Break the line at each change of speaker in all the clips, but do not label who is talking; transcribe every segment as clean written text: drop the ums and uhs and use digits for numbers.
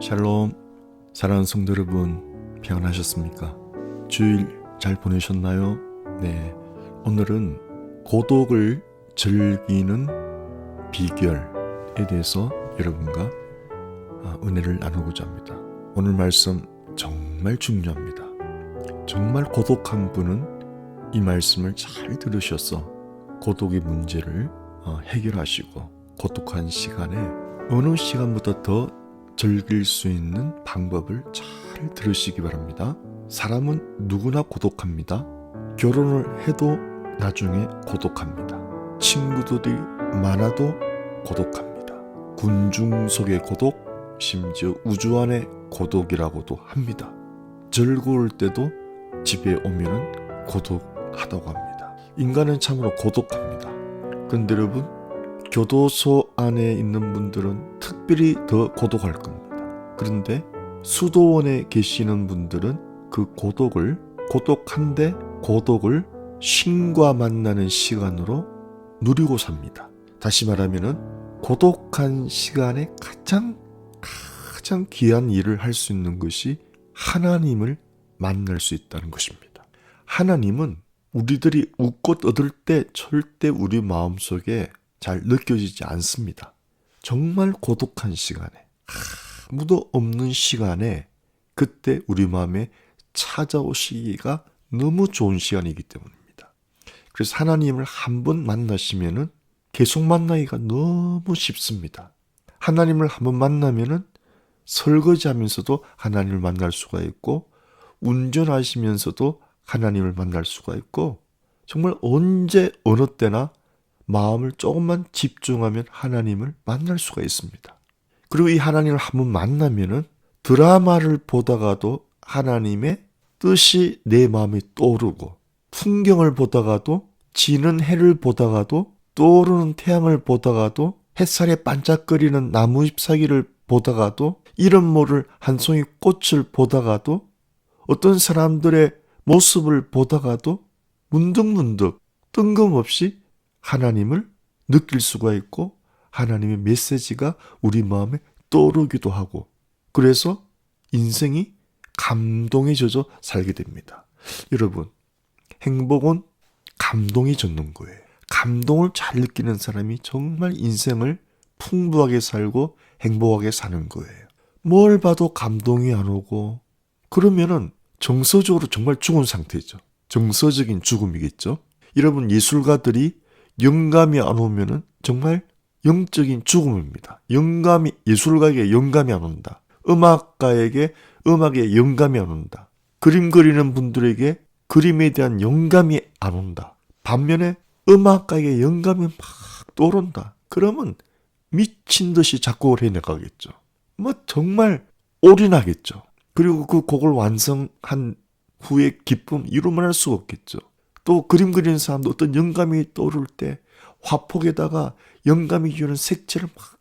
샬롬, 사랑하는 성도 여러분, 평안하셨습니까? 주일 잘 보내셨나요? 네, 오늘은 고독을 즐기는 비결에 대해서 여러분과 은혜를 나누고자 합니다. 오늘 말씀 정말 중요합니다. 정말 고독한 분은 이 말씀을 잘 들으셔서 고독의 문제를 해결하시고 고독한 시간에 어느 시간보다 더 즐길 수 있는 방법을 잘 들으시기 바랍니다. 사람은 누구나 고독합니다. 결혼을 해도 나중에 고독합니다. 친구들이 많아도 고독합니다. 군중 속의 고독, 심지어 우주 안의 고독이라고도 합니다. 즐거울 때도 집에 오면은 고독하다고 합니다. 인간은 참으로 고독합니다. 그런데 여러분, 교도소 안에 있는 분들은 특별히 더 고독할 겁니다. 그런데 수도원에 계시는 분들은 그 고독한데 고독을 신과 만나는 시간으로 누리고 삽니다. 다시 말하면은 고독한 시간에 가장 귀한 일을 할 수 있는 것이 하나님을 만날 수 있다는 것입니다. 하나님은 우리들이 웃고 떠들 때 절대 우리 마음속에 잘 느껴지지 않습니다. 정말 고독한 시간에, 아무도 없는 시간에 그때 우리 마음에 찾아오시기가 너무 좋은 시간이기 때문입니다. 그래서 하나님을 한번 만나시면은 계속 만나기가 너무 쉽습니다. 하나님을 한번 만나면은 설거지하면서도 하나님을 만날 수가 있고, 운전하시면서도 하나님을 만날 수가 있고, 정말 언제 어느 때나 마음을 조금만 집중하면 하나님을 만날 수가 있습니다. 그리고 이 하나님을 한번 만나면은 드라마를 보다가도 하나님의 뜻이 내 마음에 떠오르고, 풍경을 보다가도, 지는 해를 보다가도, 떠오르는 태양을 보다가도, 햇살에 반짝거리는 나무 잎사귀를 보다가도, 이름 모를 한 송이 꽃을 보다가도, 어떤 사람들의 모습을 보다가도 문득문득 뜬금없이 하나님을 느낄 수가 있고, 하나님의 메시지가 우리 마음에 떠오르기도 하고, 그래서 인생이 감동에 젖어 살게 됩니다. 여러분, 행복은 감동이 젖는 거예요. 감동을 잘 느끼는 사람이 정말 인생을 풍부하게 살고 행복하게 사는 거예요. 뭘 봐도 감동이 안 오고, 그러면은 정서적으로 정말 죽은 상태죠. 정서적인 죽음이겠죠. 여러분, 예술가들이 영감이 안 오면은 정말 영적인 죽음입니다. 예술가에게 영감이 안 온다. 음악가에게 음악에 영감이 안 온다. 그림 그리는 분들에게 그림에 대한 영감이 안 온다. 반면에 음악가에게 영감이 막 떠오른다. 그러면 미친 듯이 작곡을 해나가겠죠. 정말 올인하겠죠. 그리고 그 곡을 완성한 후의 기쁨 이루말할 수가 없겠죠. 또 그림 그리는 사람도 어떤 영감이 떠오를 때 화폭에다가 영감이 주는 색채를 막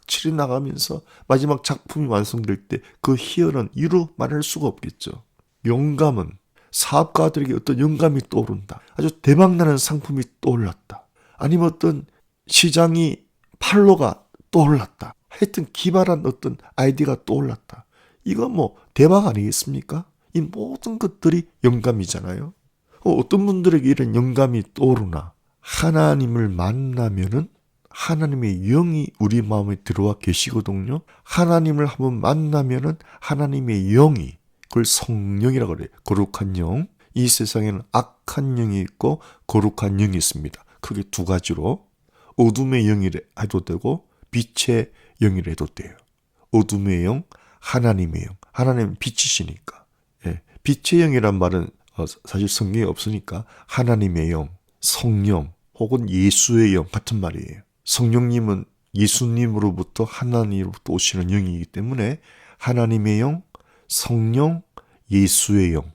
칠해 나가면서 마지막 작품이 완성될 때 그 희열은 이루 말할 수가 없겠죠. 영감은 사업가들에게 어떤 영감이 떠오른다. 아주 대박나는 상품이 떠올랐다. 아니면 어떤 시장이 팔로가 떠올랐다. 하여튼 기발한 어떤 아이디어가 떠올랐다. 이거 대박 아니겠습니까? 이 모든 것들이 영감이잖아요. 어떤 분들에게 이런 영감이 떠오르나? 하나님을 만나면은 하나님의 영이 우리 마음에 들어와 계시거든요. 하나님을 한번 만나면은 하나님의 영이, 그걸 성령이라고 그래요. 거룩한 영. 이 세상에는 악한 영이 있고 거룩한 영이 있습니다. 크게 두 가지로 어둠의 영이라 해도 되고 빛의 영이라 해도 돼요. 어둠의 영, 하나님의 영. 하나님은 빛이시니까. 빛의 영이란 말은 사실 성경에 없으니까 하나님의 영, 성령 혹은 예수의 영 같은 말이에요. 성령님은 예수님으로부터 하나님으로부터 오시는 영이기 때문에 하나님의 영, 성령, 예수의 영.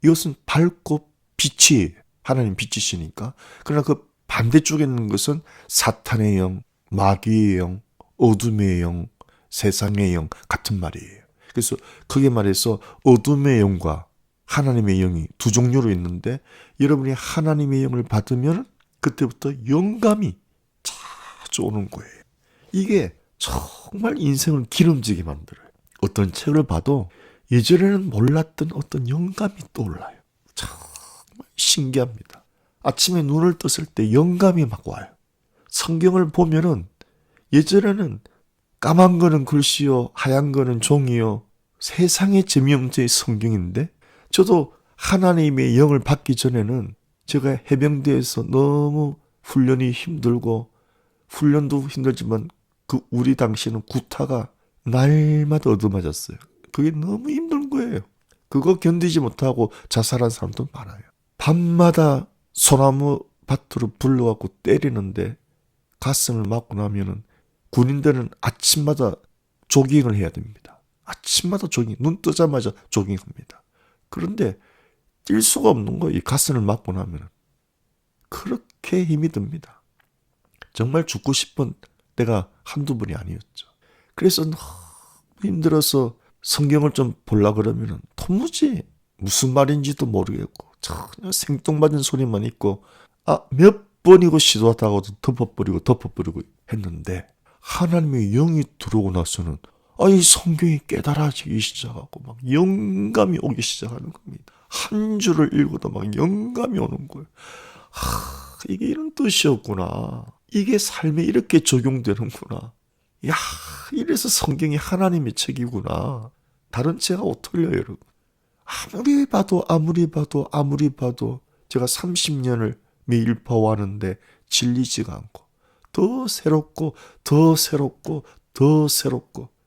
이것은 밝고 빛이에요. 하나님 빛이시니까. 그러나 그 반대쪽에 있는 것은 사탄의 영, 마귀의 영, 어둠의 영, 세상의 영 같은 말이에요. 그래서 크게 말해서 어둠의 영과 하나님의 영이 두 종류로 있는데, 여러분이 하나님의 영을 받으면 그때부터 영감이 자주 오는 거예요. 이게 정말 인생을 기름지게 만들어요. 어떤 책을 봐도 예전에는 몰랐던 어떤 영감이 떠올라요. 정말 신기합니다. 아침에 눈을 떴을 때 영감이 막 와요. 성경을 보면은 예전에는 까만 거는 글씨요, 하얀 거는 종이요, 세상의 재미없는 성경인데, 저도 하나님의 영을 받기 전에는 제가 해병대에서 너무 훈련이 힘들고, 훈련도 힘들지만 그 우리 당시는 구타가 날마다 얻어맞았어요. 그게 너무 힘든 거예요. 그거 견디지 못하고 자살한 사람도 많아요. 밤마다 소나무 밭으로 불러갖고 때리는데 가슴을 맞고 나면은 군인들은 아침마다 조깅을 해야 됩니다. 아침마다 조깅, 눈 뜨자마자 조깅합니다. 그런데 뛸 수가 없는 거예요. 이 가슴을 맞고 나면은. 그렇게 힘이 듭니다. 정말 죽고 싶은 때가 한두 번이 아니었죠. 그래서 너무 힘들어서 성경을 좀 보려고 그러면은 도무지 무슨 말인지도 모르겠고 전혀 생뚱맞은 소리만 있고 몇 번이고 시도하다가도 덮어버리고 했는데 하나님의 영이 들어오고 나서는 이 성경이 깨달아지기 시작하고 막 영감이 오기 시작하는 겁니다. 한 줄을 읽어도 막 영감이 오는 거예요. 이게 이런 뜻이었구나. 이게 삶에 이렇게 적용되는구나. 야, 이래서 성경이 하나님의 책이구나. 다른 책하고 어떨려요, 여러분? 아무리 봐도 제가 30년을 매일 봐왔는데 질리지가 않고 더 새롭고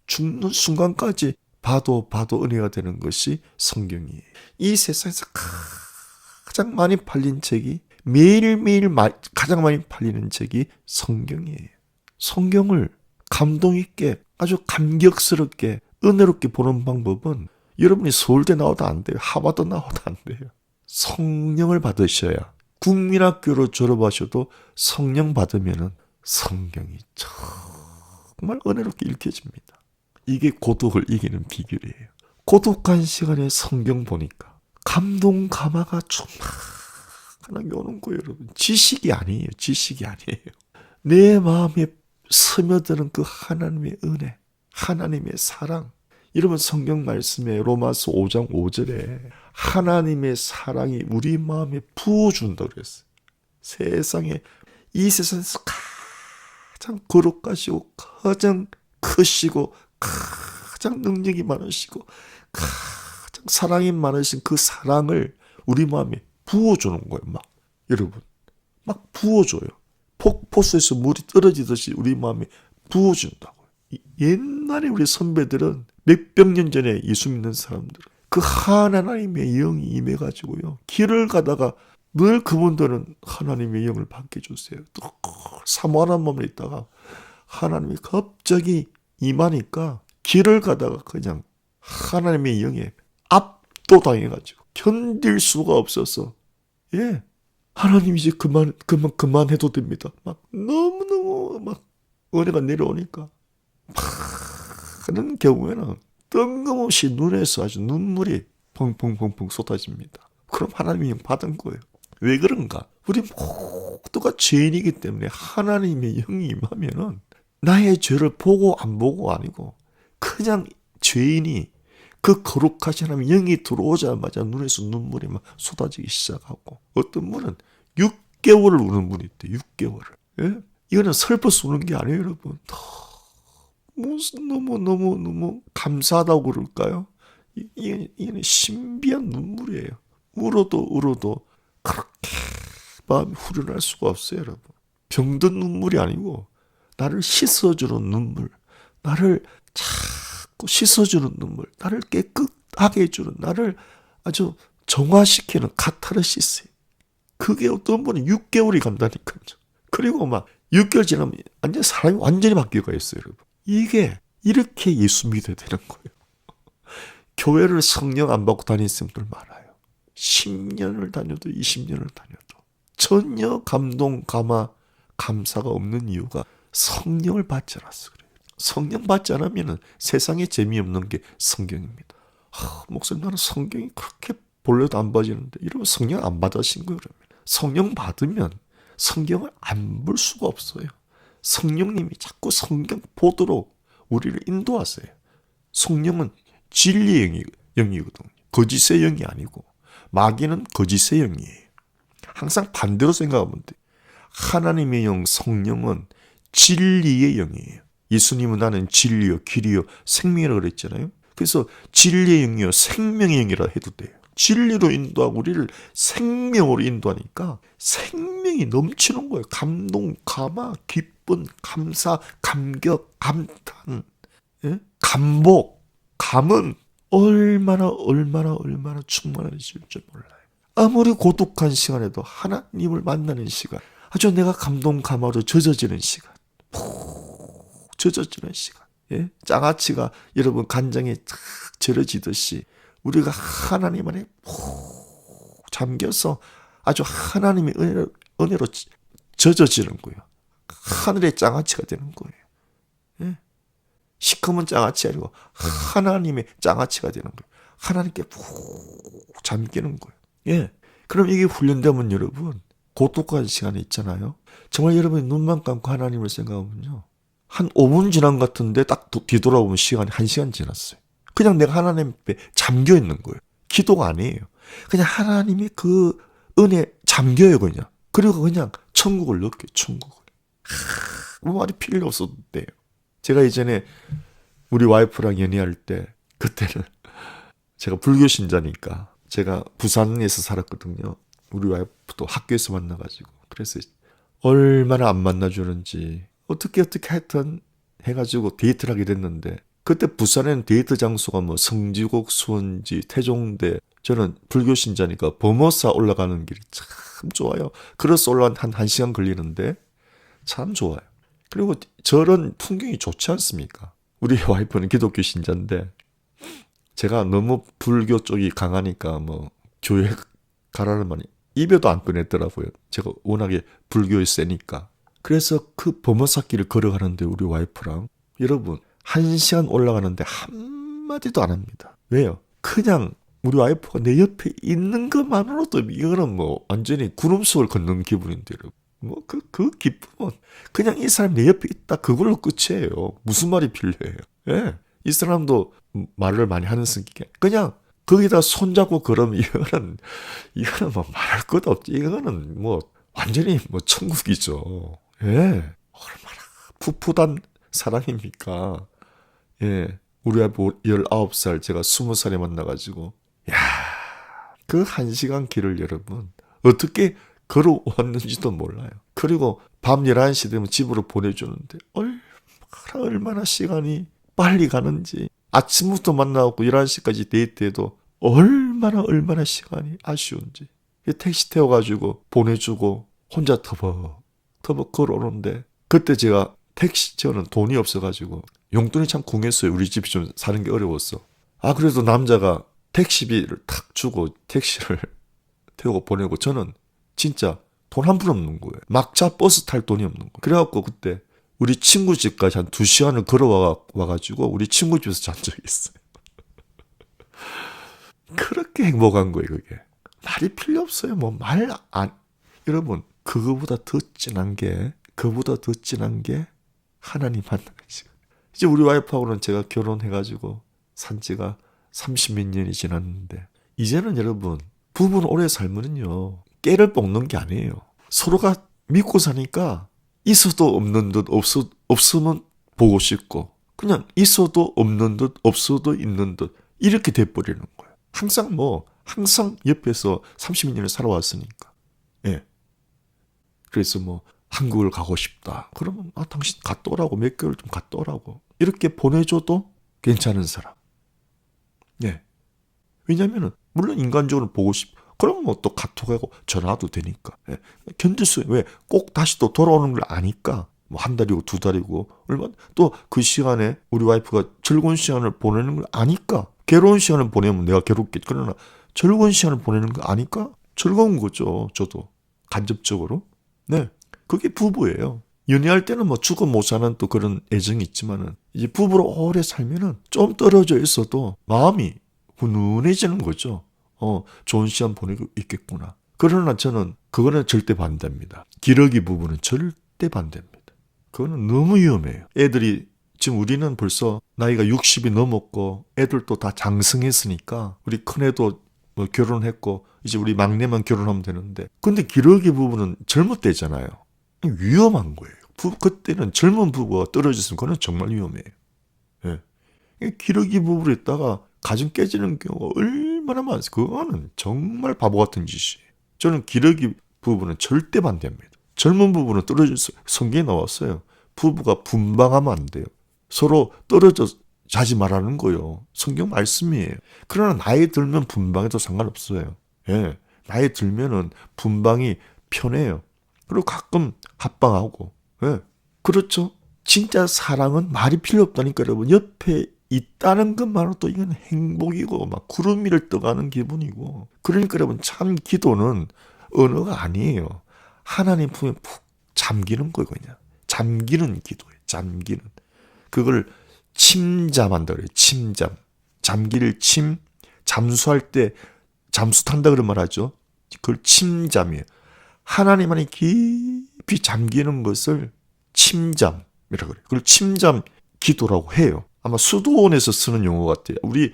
죽는 순간까지 봐도 은혜가 되는 것이 성경이에요. 이 세상에서 가장 많이 팔린 책이 매일매일 가장 많이 팔리는 책이 성경이에요. 성경을 감동 있게 아주 감격스럽게 은혜롭게 보는 방법은 여러분이 서울대 나와도 안 돼요. 하버드 나와도 안 돼요. 성령을 받으셔야 국민학교로 졸업하셔도 성령 받으면은 성경이 정말 은혜롭게 읽혀집니다. 이게 고독을 이기는 비결이에요. 고독한 시간에 성경 보니까 감동 감화가 충만하게 오는 거예요, 여러분. 지식이 아니에요. 내 마음에 스며드는 그 하나님의 은혜, 하나님의 사랑. 여러분 성경 말씀에 로마서 5장 5절에 하나님의 사랑이 우리 마음에 부어준다고 그랬어요. 이 세상에서 가장 거룩하시고 가장 크시고 가장 능력이 많으시고 가장 사랑이 많으신 그 사랑을 우리 마음에 부어주는 거예요. 여러분 막 부어줘요. 폭포수에서 물이 떨어지듯이 우리 마음에 부어준다고요. 옛날에 우리 선배들은 몇백 년 전에 예수 믿는 사람들은 그 하나님의 영이 임해가지고요. 길을 가다가 늘 그분들은 하나님의 영을 받게 해주세요. 또 사모하는 마음에 있다가 하나님이 갑자기 임하니까 길을 가다가 그냥 하나님의 영에 압도당해가지고 견딜 수가 없어서 하나님 이제 그만해도 됩니다. 너무너무 은혜가 내려오니까 그런 경우에는 뜬금없이 눈에서 아주 눈물이 펑펑펑펑 쏟아집니다. 그럼 하나님이 받은 거예요. 왜 그런가? 우리 모두가 죄인이기 때문에 하나님의 영이 임하면은 나의 죄를 보고 안 보고 아니고 그냥 죄인이 그 거룩하신 하나님의 영이 들어오자마자 눈에서 눈물이 막 쏟아지기 시작하고 어떤 분은 6개월을 우는 분이 있대요. 6개월을. 이거는 슬퍼서 우는 게 아니에요, 여러분. 무슨 너무 감사하다고 그럴까요? 이게 신비한 눈물이에요. 울어도 그렇게 마음이 후련할 수가 없어요, 여러분. 병든 눈물이 아니고 나를 씻어주는 눈물, 나를 자꾸 씻어주는 눈물, 나를 깨끗하게 해주는, 나를 아주 정화시키는 카타르시스. 그게 어떤 분은 6개월이 간다니까요. 그리고 6개월 지나면 사람이 완전히 바뀌어가 있어요, 여러분. 이게 이렇게 예수 믿어야 되는 거예요. 교회를 성령 안 받고 다니는 사람들 많아요. 10년을 다녀도 20년을 다녀도 전혀 감동, 감사가 없는 이유가 성령을 받지 않았어 그래요. 성령 받지 않으면 세상에 재미없는 게 성경입니다. 목사님 나는 성경이 그렇게 볼래도 안 봐지는데 여러분 성령 안 받으신 거예요. 그러면 성령 받으면 성경을 안 볼 수가 없어요. 성령님이 자꾸 성경 보도록 우리를 인도하세요. 성령은 진리의 영이거든요. 거짓의 영이 아니고 마귀는 거짓의 영이에요. 항상 반대로 생각하면 돼요. 하나님의 영 성령은 진리의 영이에요. 예수님은 나는 진리요 길이요 생명이라고 그랬잖아요. 그래서 진리의 영이요 생명의 영이라 해도 돼요. 진리로 인도하고 우리를 생명으로 인도하니까 생명이 넘치는 거예요. 감동, 감화, 기쁨, 감사, 감격, 감탄, 예? 감복, 감은 얼마나 충만해질 줄 몰라요. 아무리 고독한 시간에도 하나님을 만나는 시간, 아주 내가 감동, 감화로 젖어지는 시간, 푹 젖어지는 시간. 예? 장아찌가 여러분 간장에 탁 절여지듯이 우리가 하나님 안에 푹 잠겨서 아주 하나님의 은혜로 젖어지는 거예요. 하늘의 장아찌가 되는 거예요. 예? 시커먼 장아찌 아니고 하나님의 장아찌가 되는 거예요. 하나님께 푹 잠기는 거예요. 예. 그럼 이게 훈련되면 여러분 고독한 시간이 있잖아요. 정말 여러분이 눈만 감고 하나님을 생각하면요. 한 5분 지난 것 같은데 딱 뒤돌아보면 시간이 1시간 지났어요. 그냥 내가 하나님 앞에 잠겨 있는 거예요. 기도가 아니에요. 그냥 하나님의 그 은혜 잠겨요 그냥. 그리고 그냥 천국을 느껴요. 천국을. 뭐 말이 필요 없어도 돼요. 제가 예전에 우리 와이프랑 연애할 때 그때는 제가 불교 신자니까 제가 부산에서 살았거든요. 우리 와이프도 학교에서 만나가지고 그래서 얼마나 안 만나주는지 어떻게 하여튼 해가지고 데이트를 하게 됐는데 그때 부산에는 데이트 장소가 뭐 성지곡, 수원지, 태종대 저는 불교 신자니까 범어사 올라가는 길이 참 좋아요. 걸어서 올라간 한 1시간 걸리는데 참 좋아요. 그리고 저런 풍경이 좋지 않습니까? 우리 와이프는 기독교 신자인데 제가 너무 불교 쪽이 강하니까 뭐 교회 가라는 말이 입에도 안 꺼냈더라고요. 제가 워낙에 불교에 세니까. 그래서 그 범어사길을 걸어가는데 우리 와이프랑 여러분 1시간 올라가는데 한마디도 안 합니다. 왜요? 그냥 우리 와이프가 내 옆에 있는 것만으로도 이거는 뭐 완전히 구름 속을 걷는 기분인데 뭐 그 기쁨은 그냥 이 사람 내 옆에 있다 그걸로 끝이에요. 무슨 말이 필요해요? 예. 이 사람도 말을 많이 하는 성격이야. 그냥 거기다 손잡고 걸으면 이거는 뭐 말할 것도 없지. 이거는 뭐 완전히 뭐 천국이죠. 예. 얼마나 풋풋한 사랑입니까? 예. 우리 아버 19살 제가 20살에 만나가지고 야, 그 1시간 길을 여러분 어떻게 걸어왔는지도 몰라요. 그리고 밤 11시 되면 집으로 보내주는데 얼마나 시간이 빨리 가는지 아침부터 만나고 11시까지 데이트해도 얼마나 시간이 아쉬운지 택시 태워가지고 보내주고 혼자 터벅 걸어오는데 그때 제가 저는 돈이 없어가지고 용돈이 참 궁했어요. 우리 집이 좀 사는 게 어려웠어. 그래도 남자가 택시비를 탁 주고 택시를 태우고 보내고 저는 진짜 돈 한 푼 없는 거예요. 막차 버스 탈 돈이 없는 거예요. 그래갖고 그때 우리 친구 집까지 한 2시간을 걸어와가지고 우리 친구 집에서 잔 적이 있어요. 그렇게 행복한 거예요, 그게. 말이 필요 없어요. 뭐 여러분, 그거보다 더 진한 게 하나님 만나는 시간. 이제 우리 와이프하고는 제가 결혼해가지고 산 지가 30몇 년이 지났는데 이제는 여러분 부부는 오래 살면은요 깨를 뽑는 게 아니에요. 서로가 믿고 사니까 있어도 없는 듯 없으면 보고 싶고 그냥 있어도 없는 듯 없어도 있는 듯 이렇게 돼버리는 거예요. 항상 옆에서 30년을 살아왔으니까. 예. 그래서 뭐 한국을 가고 싶다. 그러면 당신 갔다 오라고 몇 개월 좀 갔다 오라고 이렇게 보내줘도 괜찮은 사람. 예. 왜냐면은 물론 인간적으로 보고 그러면 뭐 또 카톡하고 전화도 되니까. 예. 견딜 수 왜 꼭 다시 또 돌아오는 걸 아니까 뭐 한 달이고 2달이고 얼마 또 그 시간에 우리 와이프가 즐거운 시간을 보내는 걸 아니까 괴로운 시간을 보내면 내가 괴롭겠지. 그러나 즐거운 시간을 보내는 거 아니까 즐거운 거죠. 저도 간접적으로. 네. 그게 부부예요. 연애할 때는 뭐 죽어 못 사는 또 그런 애정이 있지만은 이제 부부로 오래 살면은 좀 떨어져 있어도 마음이 훈훈해지는 거죠. 좋은 시간 보내고 있겠구나. 그러나 저는 그거는 절대 반대입니다. 기러기 부부는 절대 반대입니다. 그거는 너무 위험해요. 애들이 지금 우리는 벌써 나이가 60이 넘었고 애들도 다 장성했으니까 우리 큰애도 뭐 결혼했고 이제 우리 막내만 결혼하면 되는데 근데 기러기 부부는 젊을 때잖아요. 위험한 거예요. 그때는 젊은 부부가 떨어졌으면 그건 정말 위험해요. 예. 기러기 부부로 있다가 가정 깨지는 경우가 얼마나 많아요. 그거는 정말 바보 같은 짓이에요. 저는 기러기 부부는 절대 반대합니다. 젊은 부부는 떨어져서 성경에 나왔어요. 부부가 분방하면 안 돼요. 서로 떨어져 자지 말라는 거요. 성경 말씀이에요. 그러나 나이 들면 분방해도 상관없어요. 예. 나이 들면은 분방이 편해요. 그리고 가끔 합방하고. 예. 그렇죠. 진짜 사랑은 말이 필요 없다니까 여러분. 옆에 있다는 것만으로도 이건 행복이고 막 구름 위를 떠가는 기분이고. 그러니까 여러분 참 기도는 언어가 아니에요. 하나님 품에 푹 잠기는 거예요. 그냥. 잠기는 기도예요. 잠기는. 그걸 침잠한다 그래요. 침잠. 잠기를 잠수할 때 잠수 탄다 그런 말 하죠. 그걸 침잠이에요. 하나님 안에 깊이 잠기는 것을 침잠이라고 그래요. 그걸 침잠 기도라고 해요. 아마 수도원에서 쓰는 용어 같아요. 우리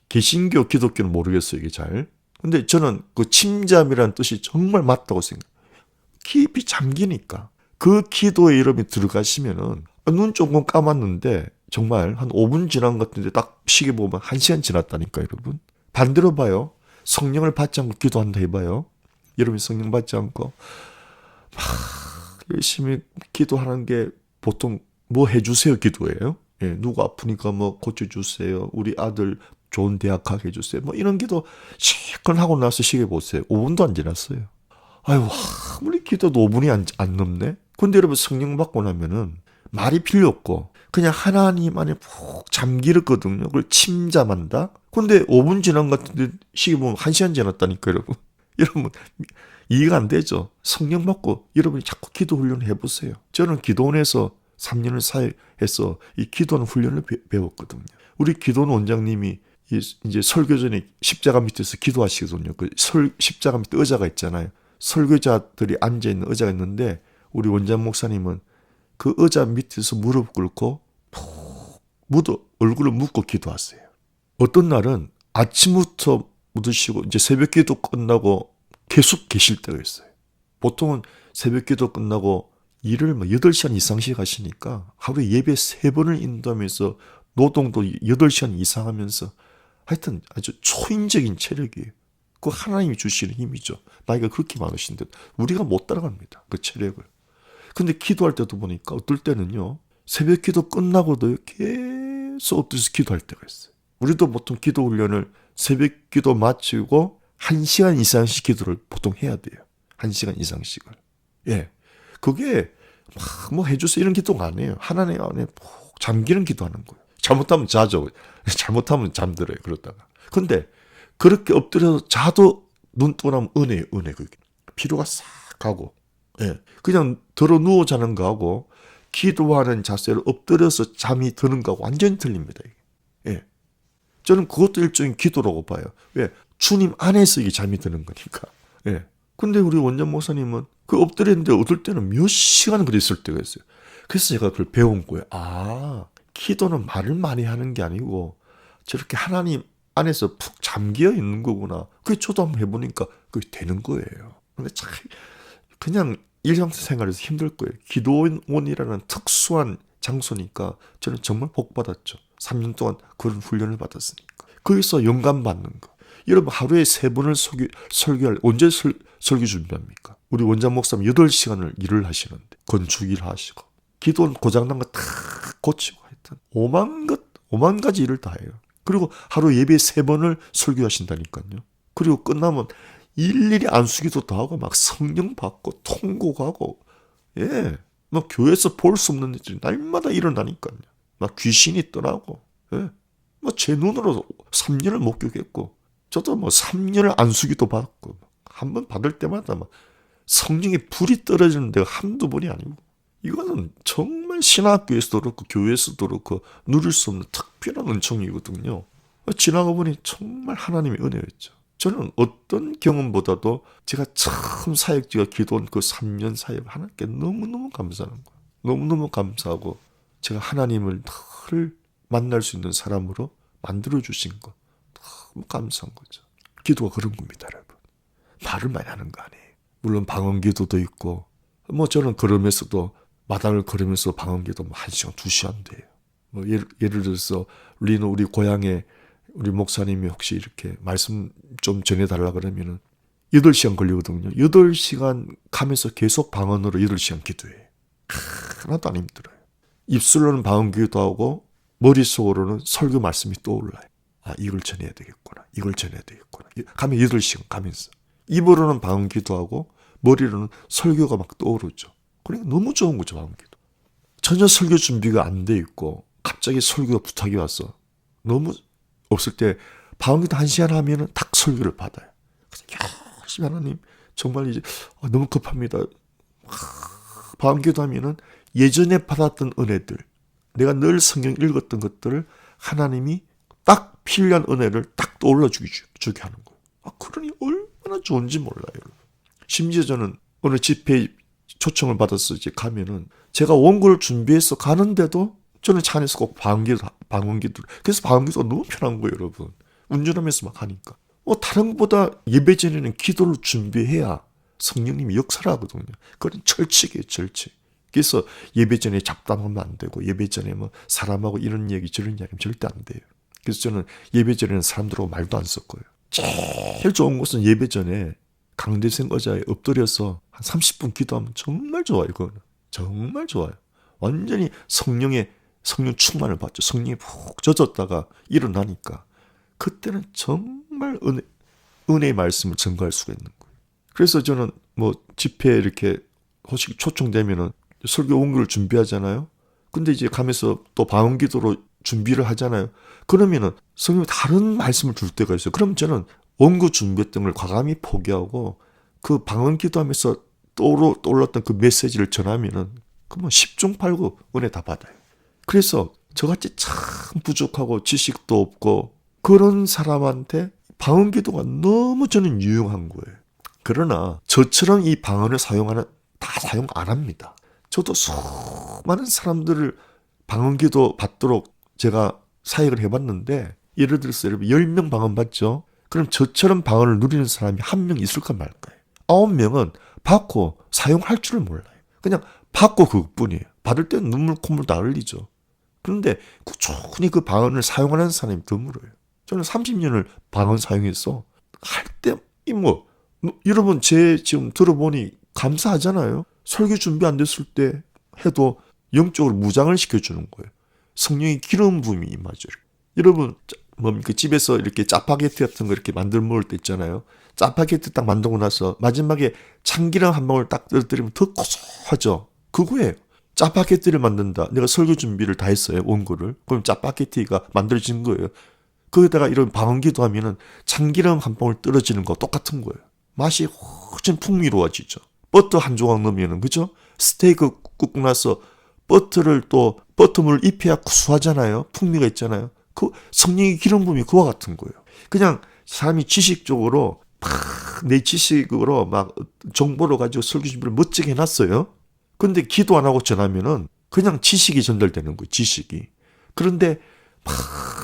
개신교, 기독교는 모르겠어요, 이게 잘. 근데 저는 그 침잠이라는 뜻이 정말 맞다고 생각해요. 깊이 잠기니까. 그 기도의 이름이 들어가시면은 눈 조금 감았는데 정말 한 5분 지난 것 같은데 딱 시계 보면 1시간 지났다니까 여러분. 반대로 봐요. 성령을 받지 않고 기도한다 해봐요. 여러분이 성령 받지 않고 막 열심히 기도하는 게 보통 뭐 해주세요 기도예요. 예, 누가 아프니까 뭐 고쳐주세요. 우리 아들 좋은 대학 가게 해주세요. 뭐 이런 기도 실컷 하고 나서 시계 보세요. 5분도 안 지났어요. 아유, 아무리 기도도 5분이 안 넘네. 근데 여러분 성령 받고 나면은 말이 필요 없고 그냥 하나님 안에 푹 잠기거든요. 그걸 침잠한다. 근데 5분 지난 것 같은데 시계 보면 1시간 지났다니까 여러분. 여러분 이해가 안 되죠. 성령 받고 여러분이 자꾸 기도 훈련을 해보세요. 저는 기도원에서 3년을 사역해서 이 기도하는 훈련을 배웠거든요. 우리 기도원 원장님이 이제 설교 전에 십자가 밑에서 기도하시거든요. 그 십자가 밑에 의자가 있잖아요. 설교자들이 앉아있는 의자가 있는데 우리 원장 목사님은 그 의자 밑에서 무릎 꿇고 푹 얼굴을 묻고 기도하세요. 어떤 날은 아침부터 묻으시고 이제 새벽 기도 끝나고 계속 계실 때가 있어요. 보통은 새벽 기도 끝나고 일을 8시간 이상씩 하시니까 하루에 예배 3번을 인도하면서 노동도 8시간 이상 하면서 하여튼 아주 초인적인 체력이에요. 그 하나님이 주시는 힘이죠. 나이가 그렇게 많으신데 우리가 못 따라갑니다. 그 체력을. 근데 기도할 때도 보니까 어떨 때는요. 새벽 기도 끝나고도 계속 엎드려서 기도할 때가 있어요. 우리도 보통 기도 훈련을 새벽 기도 마치고 1시간 이상씩 기도를 보통 해야 돼요. 1시간 이상씩을. 예. 그게 막 뭐 해주세요 이런 기도가 아니에요. 하나님 안에 푹 잠기는 기도하는 거예요. 잘못하면 자죠. 잘못하면 잠들어요. 그러다가. 근데 그렇게 엎드려서 자도 눈 뜨고 나면 은혜예요. 은혜 그게. 피로가 싹 가고. 예. 그냥 들어 누워 자는 거하고 기도하는 자세로 엎드려서 잠이 드는 거하고 완전히 틀립니다. 이게. 예. 저는 그것도 일종의 기도라고 봐요. 왜? 주님 안에서 이게 잠이 드는 거니까. 예. 근데 우리 원장 목사님은 그 엎드렸는데 어떨 때는 몇 시간 그래 있을 때가 있어요. 그래서 제가 그걸 배운 거예요. 아, 기도는 말을 많이 하는 게 아니고 저렇게 하나님 안에서 푹 잠겨 있는 거구나. 그게 저도 한번 해보니까 그게 되는 거예요. 근데 참 그냥 일상생활에서 힘들 거예요. 기도원이라는 특수한 장소니까 저는 정말 복 받았죠. 3년 동안 그런 훈련을 받았으니까. 거기서 영감 받는 거. 여러분 하루에 3번을 설교할 언제 설교 준비합니까? 우리 원장 목사님 8시간을 일을 하시는데 건축일 하시고 기도원 고장난 거 다 고치고 하여튼 5만 가지 일을 다 해요. 그리고 하루 예배 3번을 설교하신다니까요. 그리고 끝나면 일일이 안수기도 다 하고 막 성령 받고 통곡하고 예, 막 교회에서 볼 수 없는 일들이 날마다 일어나니까요. 막 귀신이 떠나고 예, 뭐 제 눈으로 3년을 목격했고 저도 뭐 3년을 안수기도 받았고 한 번 받을 때마다 막 성령의 불이 떨어지는 데가 한두 번이 아니고 이거는 정말 신학교에서도 그렇고 교회에서도 그렇고 누릴 수 없는 특별한 은총이거든요. 지나가 보니 정말 하나님의 은혜였죠. 저는 어떤 경험보다도 제가 처음 사역지가 기도한 그 3년 사역 하나님께 너무너무 감사하는 거예요. 너무너무 감사하고 제가 하나님을 늘 만날 수 있는 사람으로 만들어주신 거 너무 감사한 거죠. 기도가 그런 겁니다, 여러분. 말을 많이 하는 거 아니에요. 물론 방언기도도 있고 뭐 저는 걸으면서도 마당을 걸으면서 방언기도 1시간, 2시간 돼요. 뭐 예를 들어서 우리 고향에 우리 목사님이 혹시 이렇게 말씀 좀 전해달라 그러면은 8시간 걸리거든요. 8시간 가면서 계속 방언으로 8시간 기도해요. 하나도 안 힘들어요. 입술로는 방언 기도하고 머릿속으로는 설교 말씀이 떠올라요. 아, 이걸 전해야 되겠구나. 이걸 전해야 되겠구나. 가면 8시간 가면서. 입으로는 방언 기도하고 머리로는 설교가 막 떠오르죠. 그러니까 너무 좋은 거죠, 방언 기도. 전혀 설교 준비가 안 돼 있고 갑자기 설교가 부탁이 와서 너무 없을 때 방언 기도 1시간 하면은 딱 설교를 받아요. 그래서 열심히 하나님 정말 이제 너무 급합니다. 방언 기도 하면은 예전에 받았던 은혜들, 내가 늘 성경 읽었던 것들을 하나님이 딱 필요한 은혜를 딱 떠올려 주게 하는 거예요. 그러니 얼마나 좋은지 몰라요. 심지어 저는 어느 집회에 초청을 받아서 이제 가면은 제가 원고를 준비해서 가는데도 저는 차 안에서 꼭 방언기도. 그래서 방언기도가 너무 편한 거예요, 여러분. 운전하면서 막 하니까. 다른 것보다 예배 전에는 기도를 준비해야 성령님이 역사를 하거든요. 그건 철칙이에요, 철칙. 그래서 예배 전에 잡담하면 안 되고 예배 전에 뭐 사람하고 이런 얘기 저런 얘기 하면 절대 안 돼요. 그래서 저는 예배 전에는 사람들하고 말도 안 섞어요. 제일 좋은 것은 예배 전에 강대생 의자에 엎드려서 한 30분 기도하면 정말 좋아요. 그거는 정말 좋아요. 완전히 성령 충만을 받죠. 성령이 푹 젖었다가 일어나니까 그때는 정말 은혜의 말씀을 전가할 수가 있는 거예요. 그래서 저는 뭐 집회에 이렇게 혹시 초청되면은 설교 원고를 준비하잖아요. 근데 이제 가면서 또 방언기도로 준비를 하잖아요. 그러면은 성령이 다른 말씀을 줄 때가 있어요. 그럼 저는 원고 준비했던 걸 과감히 포기하고 그 방언기도하면서 떠올랐던 그 메시지를 전하면은 그러면 10중 8구 은혜 다 받아요. 그래서 저같이 참 부족하고 지식도 없고 그런 사람한테 방언기도가 너무 저는 유용한 거예요. 그러나 저처럼 이 방언을 다 사용 안 합니다. 저도 수많은 사람들을 방언기도 받도록 제가 사역을 해봤는데 예를 들어서 여러분 10명 방언 받죠? 그럼 저처럼 방언을 누리는 사람이 1명 있을까 말까요? 9명은 받고 사용할 줄을 몰라요. 그냥 받고 그것뿐이에요. 받을 때는 눈물 콧물 다 흘리죠. 그런데 꾸준히 그 방언을 사용하는 사람이 드물어요. 저는 30년을 방언 사용해서 할 때 여러분 제 지금 들어보니 감사하잖아요. 설교 준비 안 됐을 때 해도 영적으로 무장을 시켜주는 거예요. 성령의 기름 부음이 임하죠. 여러분 뭡니까 집에서 이렇게 짜파게티 같은 거 이렇게 만들어 먹을 때 있잖아요. 짜파게티 딱 만들고 나서 마지막에 참기름 한 방울 딱 떨어뜨리면 더 고소하죠. 그거예요. 짜파게티를 만든다. 내가 설교 준비를 다 했어요. 원고를. 그럼 짜파게티가 만들어진 거예요. 거기다가 이런 방언기도 하면은 참기름 한 방울 떨어지는 거 똑같은 거예요. 맛이 훨씬 풍미로워지죠. 버터 한 조각 넣으면은 그죠? 스테이크 굽고 나서 버터물 입혀야 구수하잖아요. 풍미가 있잖아요. 그 성령의 기름 부음이 그와 같은 거예요. 그냥 사람이 지식적으로 내 지식으로 막 정보를 가지고 설교 준비를 멋지게 해놨어요. 근데 기도 안 하고 전하면은 그냥 지식이 전달되는 거예요. 지식이. 그런데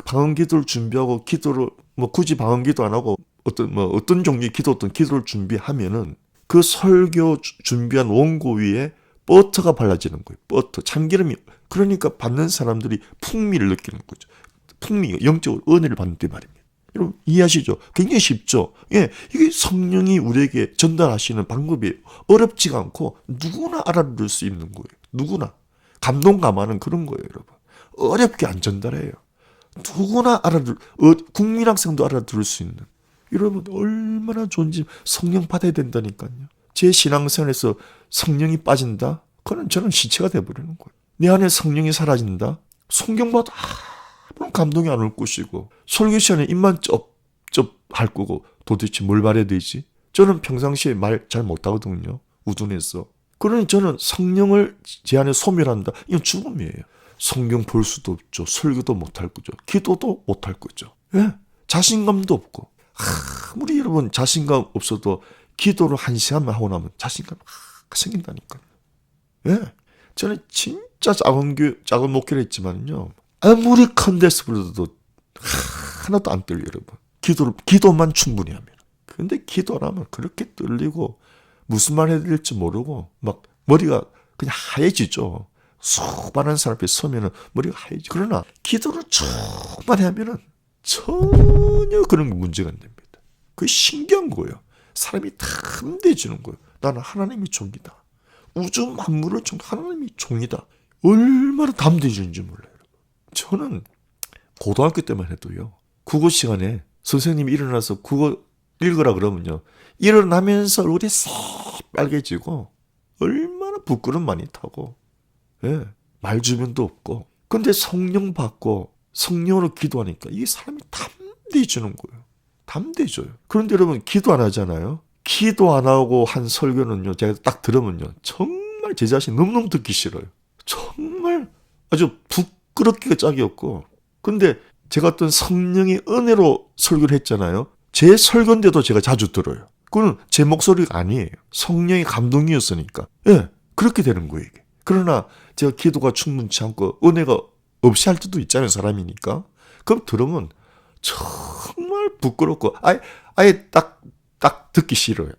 방언기도를 준비하고 기도를 굳이 방언기도 안 하고 어떤 종류의 기도를 준비하면은 그 설교 준비한 원고 위에 버터가 발라지는 거예요. 버터, 참기름이. 그러니까 받는 사람들이 풍미를 느끼는 거죠. 풍미, 영적으로 은혜를 받는데 말입니다. 여러분 이해하시죠? 굉장히 쉽죠? 예, 이게 성령이 우리에게 전달하시는 방법이 어렵지가 않고 누구나 알아들을 수 있는 거예요. 누구나. 감동감화는 그런 거예요, 여러분. 어렵게 안 전달해요. 누구나 국민학생도 알아들을 수 있는. 여러분 얼마나 좋은지 성령 받아야 된다니까요. 제 신앙생활에서 성령이 빠진다? 그건 저는 시체가 돼버리는 거예요. 내 안에 성령이 사라진다? 성경 봐도 아무런 감동이 안 올 것이고 설교 시간에 입만 쩝쩝 할 거고 도대체 뭘 말해야 되지? 저는 평상시에 말 잘 못하거든요. 우둔해서. 그러니 저는 성령을 제 안에 소멸한다. 이건 죽음이에요. 성경 볼 수도 없죠. 설교도 못할 거죠. 기도도 못할 거죠. 예? 자신감도 없고. 아무리 여러분 자신감 없어도 기도를 1시간만 하고 나면 자신감 생긴다니까요. 예? 저는 진짜 작은 목회를 했지만요. 아무리 큰 데서 불러도 하나도 안 떨려요, 여러분. 기도만 충분히 하면. 근데 기도 안 하면 그렇게 떨리고 무슨 말 해야 될지 모르고 막 머리가 그냥 하얘지죠. 수많은 사람 앞에 서면은 머리가 하얘지. 그러나 기도를 충분히 하면은 전혀 그런 문제가 안 됩니다. 그게 신기한 거예요. 사람이 담대해지는 거예요. 나는 하나님의 종이다. 우주 만물을 하나님의 종이다. 얼마나 담대해지는지 몰라요. 저는 고등학교 때만 해도요. 국어 시간에 선생님이 일어나서 국어 읽으라 그러면요. 일어나면서 얼굴이 새빨개지고 얼마나 부끄러움 많이 타고 예, 말 주변도 없고 근데 성령 받고 성령으로 기도하니까 이 사람이 담대해지는 거예요. 담대해져요. 그런데 여러분 기도 안 하잖아요. 기도 안 하고 한 설교는요. 제가 딱 들으면요. 정말 제 자신 너무너무 듣기 싫어요. 정말 아주 부끄럽기가 짝이 없고 근데 제가 어떤 성령의 은혜로 설교를 했잖아요. 제 설교인데도 제가 자주 들어요. 그건 제 목소리가 아니에요. 성령의 감동이었으니까. 예, 그렇게 되는 거예요. 이게. 그러나 제가 기도가 충분치 않고 은혜가 없이 할 때도 있잖아요. 사람이니까. 그럼 들으면 정말 부끄럽고 아예 딱 듣기 싫어요.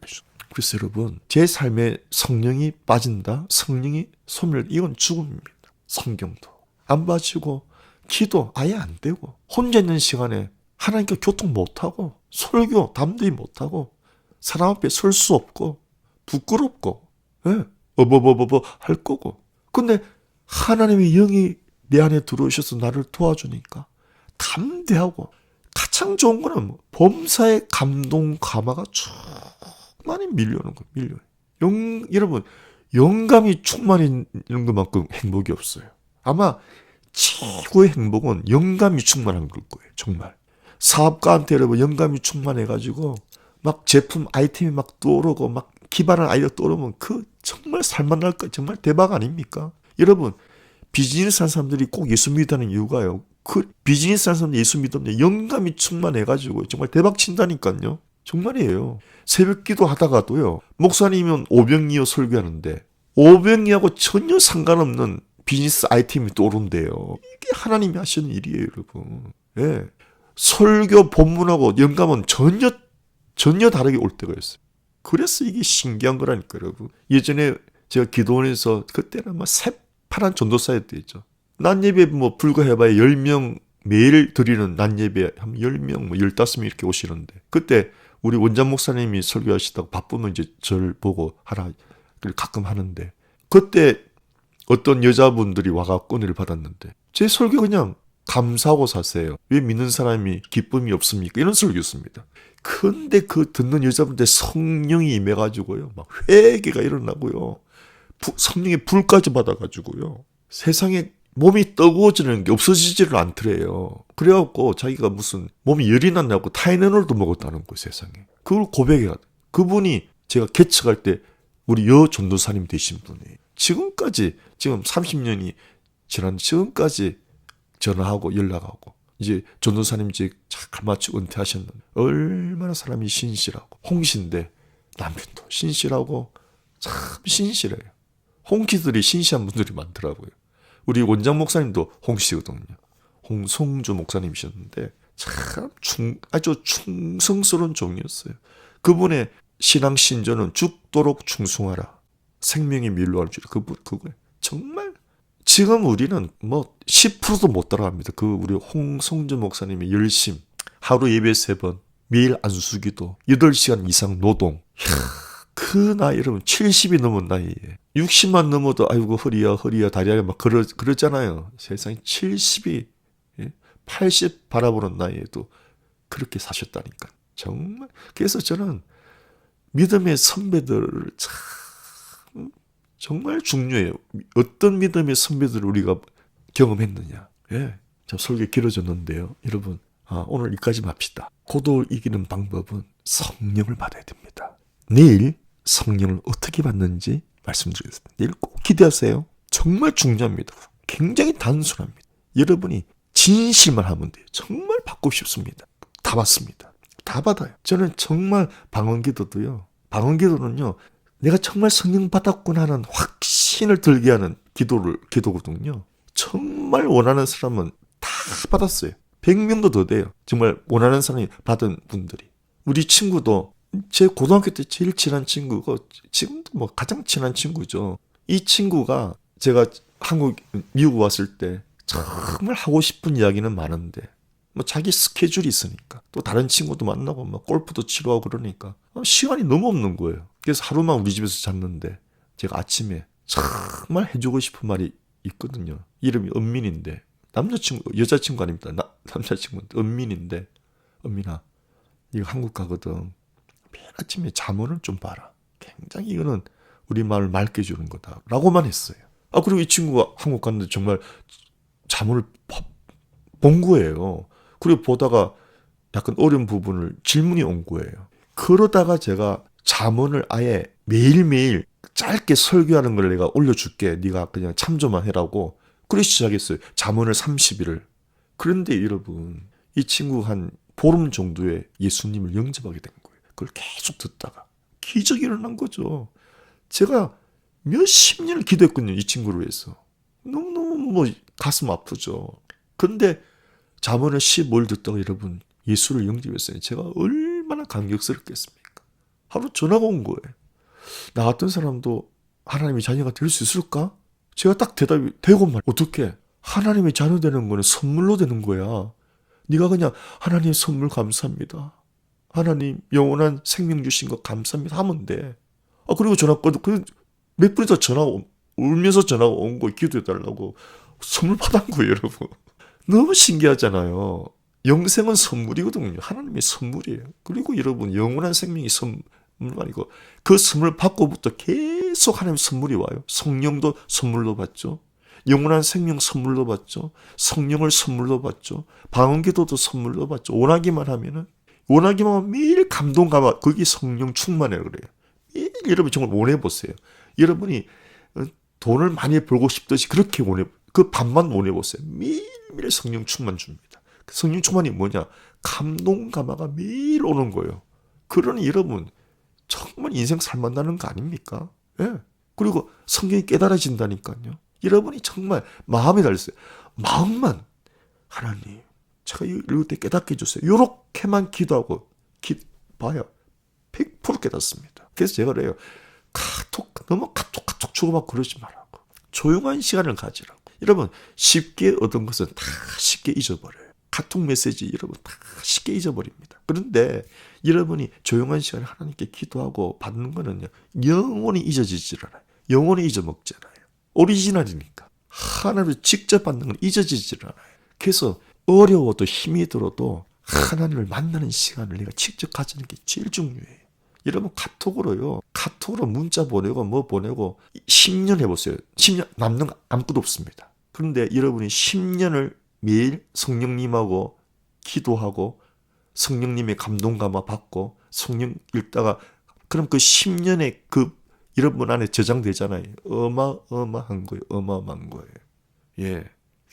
그래서 여러분 제 삶에 성령이 빠진다. 성령이 소멸 이건 죽음입니다. 성경도 안 빠지고 기도 아예 안 되고 혼자 있는 시간에 하나님께 교통 못하고 설교 담대히 못하고 사람 앞에 설 수 없고 부끄럽고 예, 어버버버버 할 거고 근데 하나님의 영이 내 안에 들어오셔서 나를 도와주니까 담대하고 가장 좋은 거는 뭐 범사의 감동 감화가 충만히 밀려오는 거예요. 밀려요. 여러분 영감이 충만히 있는 것만큼 행복이 없어요. 아마 최고의 행복은 영감이 충만한 걸 거예요. 정말. 사업가한테 여러분 영감이 충만해가지고 막 제품 아이템이 막 떠오르고 막 기발한 아이디어가 떠오르면 그 정말 살만할 거 정말 대박 아닙니까? 여러분 비즈니스 하는 사람들이 꼭 예수 믿다는 이유가요. 그 비즈니스 하는 사람들 예수 믿으면 영감이 충만해가지고 정말 대박 친다니까요. 정말이에요. 새벽 기도 하다가도요. 목사님은 오병이어 설교하는데 오병이하고 전혀 상관없는 비즈니스 아이템이 떠오른대요. 이게 하나님이 하시는 일이에요, 여러분. 예. 설교 본문하고 영감은 전혀 다르게 올 때가 있어요. 그래서 이게 신기한 거라니까, 여러분. 예전에 제가 기도원에서 그때는 막 새파란 전도사였대죠. 낮 예배 뭐 불과해봐야 10명 매일 드리는 낮 예배 한 10명 뭐 15명 이렇게 오시는데 그때 우리 원장 목사님이 설교하시다가 바쁘면 이제 저를 보고 하라 가끔 하는데 그때 어떤 여자분들이 와갖고 은혜를 받았는데 제 설교 그냥 감사하고 사세요. 왜 믿는 사람이 기쁨이 없습니까? 이런 설교였습니다. 근데 그 듣는 여자분들 성령이 임해가지고요. 막 회개가 일어나고요. 성령의 불까지 받아가지고요. 세상에 몸이 뜨거워지는 게 없어지지를 않더래요. 그래갖고 자기가 무슨 몸이 열이 났냐고 타이레놀도 먹었다는 거예요. 세상에. 그걸 고백해야 돼. 그분이 제가 개척할 때 우리 여 전도사님 되신 분이에요. 지금까지 지금 30년이 지난 지금까지 전화하고 연락하고 이제 전도사님 이제 잘 마치고 은퇴하셨는데 얼마나 사람이 신실하고 홍시인데 남편도 신실하고 참 신실해요. 홍기들이 신실한 분들이 많더라고요. 우리 원장 목사님도 홍씨거든요. 홍성주 목사님이셨는데 참 아주 충성스러운 종이었어요. 그분의 신앙 신조는 죽도록 충성하라. 생명이 밀로할 줄 그거예요. 정말 지금 우리는 뭐 10%도 못 따라갑니다. 그 우리 홍성주 목사님의 열심, 하루 예배 3번, 매일 안수기도, 8시간 이상 노동. 그 나이 여러분 70이 넘은 나이에 60만 넘어도 아이고 허리야 다리야 막 그러잖아요. 세상에 70이 80 바라보는 나이에도 그렇게 사셨다니까. 정말 그래서 저는 믿음의 선배들을 참 정말 중요해요. 어떤 믿음의 선배들을 우리가 경험했느냐. 예, 참 설교 길어졌는데요. 여러분 오늘 여기까지 합시다. 고독을 이기는 방법은 성령을 받아야 됩니다. 내일 성령을 어떻게 받는지 말씀드리겠습니다. 내일 꼭 기대하세요. 정말 중요합니다. 굉장히 단순합니다. 여러분이 진실만 하면 돼요. 정말 받고 싶습니다. 다 받습니다. 다 받아요. 저는 정말 방언기도도요. 방언기도는요. 내가 정말 성령 받았구나 하는 확신을 들게 하는 기도거든요. 정말 원하는 사람은 다 받았어요. 100명도 더 돼요. 정말 원하는 사람이 받은 분들이. 우리 친구도 제 고등학교 때 제일 친한 친구가 지금도 뭐 가장 친한 친구죠. 이 친구가 제가 미국 왔을 때 정말 하고 싶은 이야기는 많은데 뭐 자기 스케줄이 있으니까 또 다른 친구도 만나고 뭐 골프도 치러 하고 그러니까 시간이 너무 없는 거예요. 그래서 하루만 우리 집에서 잤는데 제가 아침에 정말 해주고 싶은 말이 있거든요. 이름이 은민인데 여자친구 아닙니다. 남자친구인데 은민인데 은민아 네가 한국 가거든. 매일 아침에 잠언을 좀 봐라. 굉장히 이거는 우리 마음을 맑게 주는 거다 라고만 했어요. 그리고 이 친구가 한국 갔는데 정말 잠언을 본 거예요. 그리고 보다가 약간 어려운 부분을 질문이 온 거예요. 그러다가 제가 잠언을 아예 매일매일 짧게 설교하는 걸 내가 올려줄게. 네가 그냥 참조만 해라고. 그래서 시작했어요. 잠언을 30일을. 그런데 여러분 이 친구가 한 보름 정도에 예수님을 영접하게 된 거예요. 그걸 계속 듣다가 기적이 일어난 거죠. 제가 몇십 년을 기도했거든요. 이 친구를 위해서. 너무너무 뭐 가슴 아프죠. 그런데 잠언을 15일 듣다가 여러분 예수를 영접했어요. 제가 얼마나 감격스럽겠습니까? 하루 전화가 온 거예요. 나 같은 사람도 하나님의 자녀가 될 수 있을까? 제가 딱 대답이 되고 말 어떻게? 하나님의 자녀 되는 거는 선물로 되는 거야. 네가 그냥 하나님 선물 감사합니다. 하나님 영원한 생명 주신 거 감사합니다 하면 돼. 그리고 전화 끊고 몇 분이 더 울면서 전화가 온 거예요. 기도해달라고. 선물 받은 거예요, 여러분. 너무 신기하잖아요. 영생은 선물이거든요. 하나님의 선물이에요. 그리고 여러분 영원한 생명이 선물 아니고 그 선물 받고부터 계속 하나님 선물이 와요. 성령도 선물로 받죠. 영원한 생명 선물로 받죠. 성령을 선물로 받죠. 방언기도도 선물로 받죠. 원하기만 하면 매일 감동 감화 거기 성령 충만해요 그래요. 매일 여러분 정말 원해보세요. 여러분이 돈을 많이 벌고 싶듯이 그렇게 그 반만 원해보세요. 매일매일 성령 충만 줍니다. 그 성령 충만이 뭐냐? 감동 감화가 매일 오는 거예요. 그러니 여러분 정말 인생 살만다는 거 아닙니까? 예. 그리고 성경이 깨달아진다니까요. 여러분이 정말 마음이 달렸어요. 마음만 하나님 제가 이럴 때 깨닫게 해주세요. 이렇게만 기도하고 봐요. 100% 깨닫습니다. 그래서 제가 그래요. 너무 카톡 주고받고 그러지 말라고. 조용한 시간을 가지라고. 여러분 쉽게 얻은 것은 다 쉽게 잊어버려요. 카톡 메시지 여러분 다 쉽게 잊어버립니다. 그런데 여러분이 조용한 시간에 하나님께 기도하고 받는 거는요. 영원히 잊어지질 않아요. 영원히 잊어먹지 않아요. 오리지널이니까. 하나님을 직접 받는 건 잊어지질 않아요. 그래서 어려워도 힘이 들어도 하나님을 만나는 시간을 내가 직접 가지는 게 제일 중요해요. 여러분 카톡으로 문자 보내고 뭐 보내고 10년 해보세요. 10년 남는 거 아무것도 없습니다. 그런데 여러분이 10년을 매일 성령님하고 기도하고 성령님의 감동 감화 받고 성령 읽다가 그럼 그 10년의 여러분 안에 저장되잖아요. 어마어마한 거예요. 예.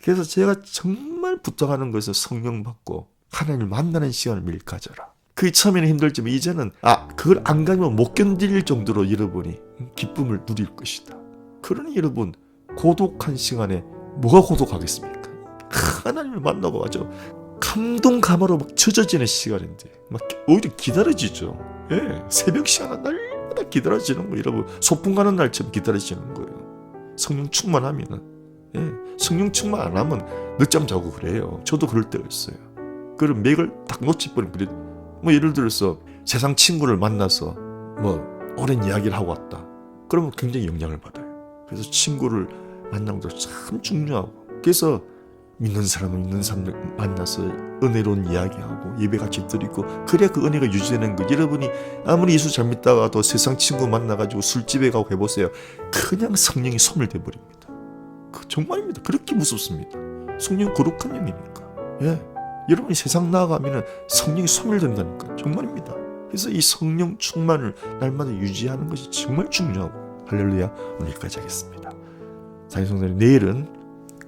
그래서 제가 정말 부탁하는 것은 성령 받고 하나님을 만나는 시간을 매일 가져라. 그 처음에는 힘들지만 이제는 그걸 안 가면 못 견딜 정도로 여러분이 기쁨을 누릴 것이다. 그러니 여러분 고독한 시간에 뭐가 고독하겠습니까? 하나님을 만나고 아주 감동 감화로 막 젖어지는 시간인데 막 오히려 기다려지죠. 예, 새벽 시간은 날마다 기다려지는 거예요. 여러분 소풍 가는 날처럼 기다려지는 거예요. 성령 충만하면은 성령 충만 안 하면 늦잠 자고 그래요. 저도 그럴 때가 있어요. 그럼 맥을 딱 놓치버리면 그래. 뭐 예를 들어서 세상 친구를 만나서 뭐 오랜 이야기를 하고 왔다. 그러면 굉장히 영향을 받아요. 그래서 친구를 만나는 것도 참 중요하고 그래서 믿는 사람들 만나서 은혜로운 이야기하고 예배 같이 드리고 그래야 그 은혜가 유지되는 거. 여러분이 아무리 예수 잘 믿다가도 세상 친구 만나가지고 술집에 가고 해보세요. 그냥 성령이 소멸돼 버립니다. 정말입니다. 그렇게 무섭습니다. 성령 거룩한 영이니까. 예. 여러분이 세상 나아가면 성령이 소멸된다니까. 정말입니다. 그래서 이 성령 충만을 날마다 유지하는 것이 정말 중요하고 할렐루야. 오늘 여기까지 하겠습니다. 사랑성도님 내일은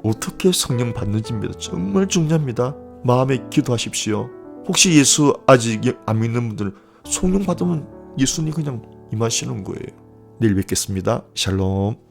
어떻게 성령 받는지입니다. 정말 중요합니다. 마음에 기도하십시오. 혹시 예수 아직 안 믿는 분들은 성령 받으면 예수님 그냥 임하시는 거예요. 내일 뵙겠습니다. 샬롬.